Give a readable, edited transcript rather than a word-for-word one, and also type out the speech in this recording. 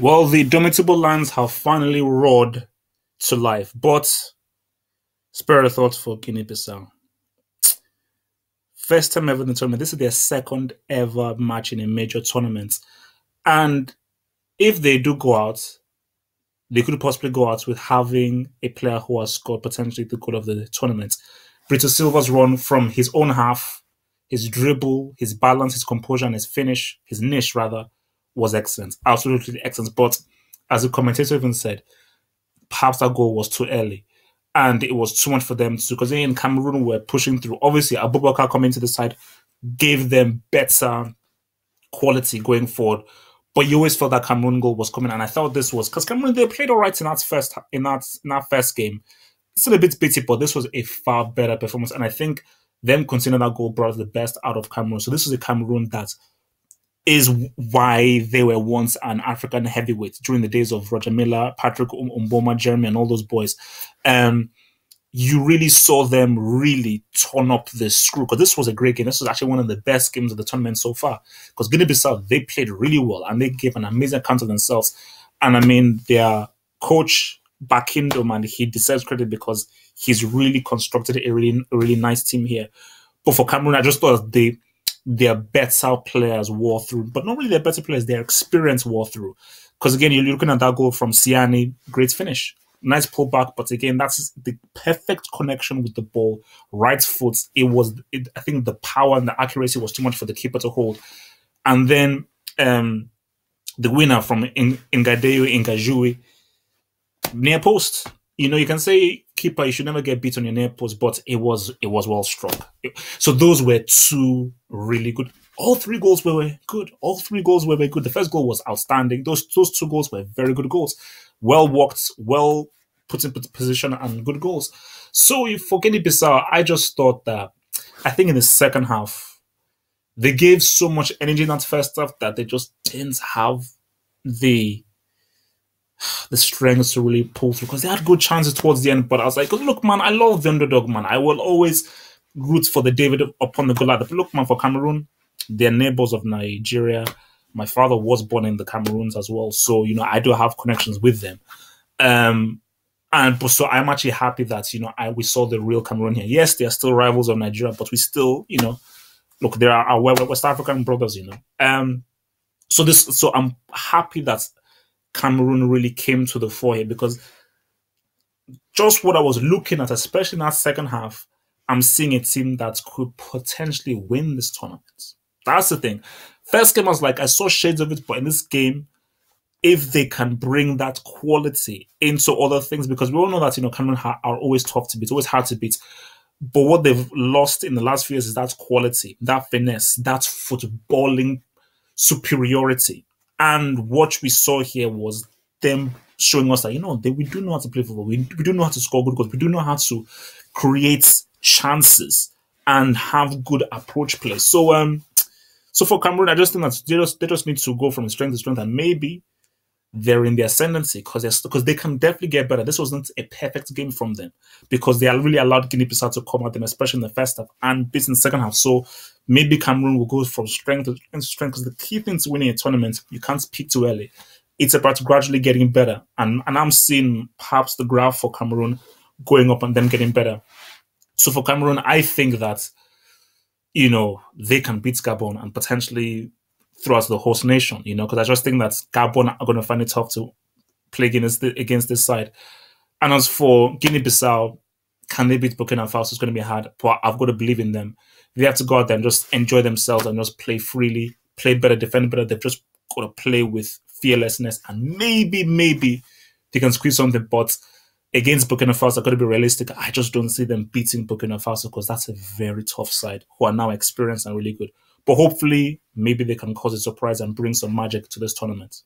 Well, the Domitable Lions have finally roared to life, but spare a thought for Guinea-Bissau. First time ever in the tournament. This is their second ever match in a major tournament. And if they do go out, they could possibly go out with having a player who has scored potentially the goal of the tournament. Brito Silva's run from his own half, his dribble, his balance, his composure, and his finish, his niche rather, was excellent. Absolutely excellent. But as the commentator even said, perhaps that goal was too early. And it was too much for them to, because in Cameroon were pushing through. Obviously, Abubakar coming to the side gave them better quality going forward. But you always felt that Cameroon goal was coming, and I thought this was because Cameroon they played all right in that first game. Still a bit bitty, but this was a far better performance, and I think them considering that goal brought the best out of Cameroon. So this is a Cameroon that is why they were once an African heavyweight during the days of Roger Miller, Patrick Mboma, Jeremy, and all those boys. You really saw them really turn up the screw because this was a great game. This was actually one of the best games of the tournament so far because Guinea-Bissau, they played really well and they gave an amazing account of themselves. And I mean, their coach, Bakindo, man, he deserves credit because he's really constructed a really nice team here. But for Cameroon, I just thought their better players wore through, but not really their better players, their experience wore through. Because again, you're looking at that goal from Siani, great finish. Nice pullback, but again, that's the perfect connection with the ball. Right foot. I think the power and the accuracy was too much for the keeper to hold. And then the winner from Ingadeo Ingajui, near post. You know, you can say keeper, you should never get beat on your near post, but it was well struck. So those were two really good. All three goals were good. All three goals were very good. The first goal was outstanding. Those two goals were very good goals. Well walked, well put in position, and good goals. So for Guinea-Bissau, I just thought that I think in the second half they gave so much energy in that first half that they just didn't have the strength to really pull through because they had good chances towards the end. But I was like, look, man, I love the underdog, man. I will always root for the David upon the goal ladder. But look, man, for Cameroon, they're neighbors of Nigeria. My father was born in the Cameroons as well, so you know I do have connections with them. So I'm actually happy that we saw the real Cameroon here. Yes, they are still rivals of Nigeria, but we still look, they are our West African brothers. So I'm happy that Cameroon really came to the fore here because just what I was looking at, especially in that second half, I'm seeing a team that could potentially win this tournament. That's the thing. First game, I was like, I saw shades of it, but in this game, if they can bring that quality into other things, because we all know that, Cameroon are always tough to beat, always hard to beat. But what they've lost in the last few years is that quality, that finesse, that footballing superiority. And what we saw here was them showing us that, we do know how to play football. We do know how to score good goals. We do know how to create chances and have good approach play. So for Cameroon, I just think that they just need to go from strength to strength, and maybe they're in the ascendancy because they can definitely get better. This wasn't a perfect game from them because they are really allowed Guinea-Bissau to come at them, especially in the first half and beat in the second half. So maybe Cameroon will go from strength to strength because the key thing to winning a tournament, you can't peak too early. It's about gradually getting better, and I'm seeing perhaps the graph for Cameroon going up and then getting better. So for Cameroon, I think that they can beat Gabon and potentially throw out the host nation, because I just think that Gabon are going to find it tough to play against this side. And as for Guinea-Bissau, can they beat Burkina Faso? It's going to be hard, but I've got to believe in them. They have to go out there and just enjoy themselves and just play freely, play better, defend better. They've just got to play with fearlessness, and maybe they can squeeze something, but against Burkina Faso, I've got to be realistic. I just don't see them beating Burkina Faso because that's a very tough side who are now experienced and really good. But hopefully, maybe they can cause a surprise and bring some magic to this tournament.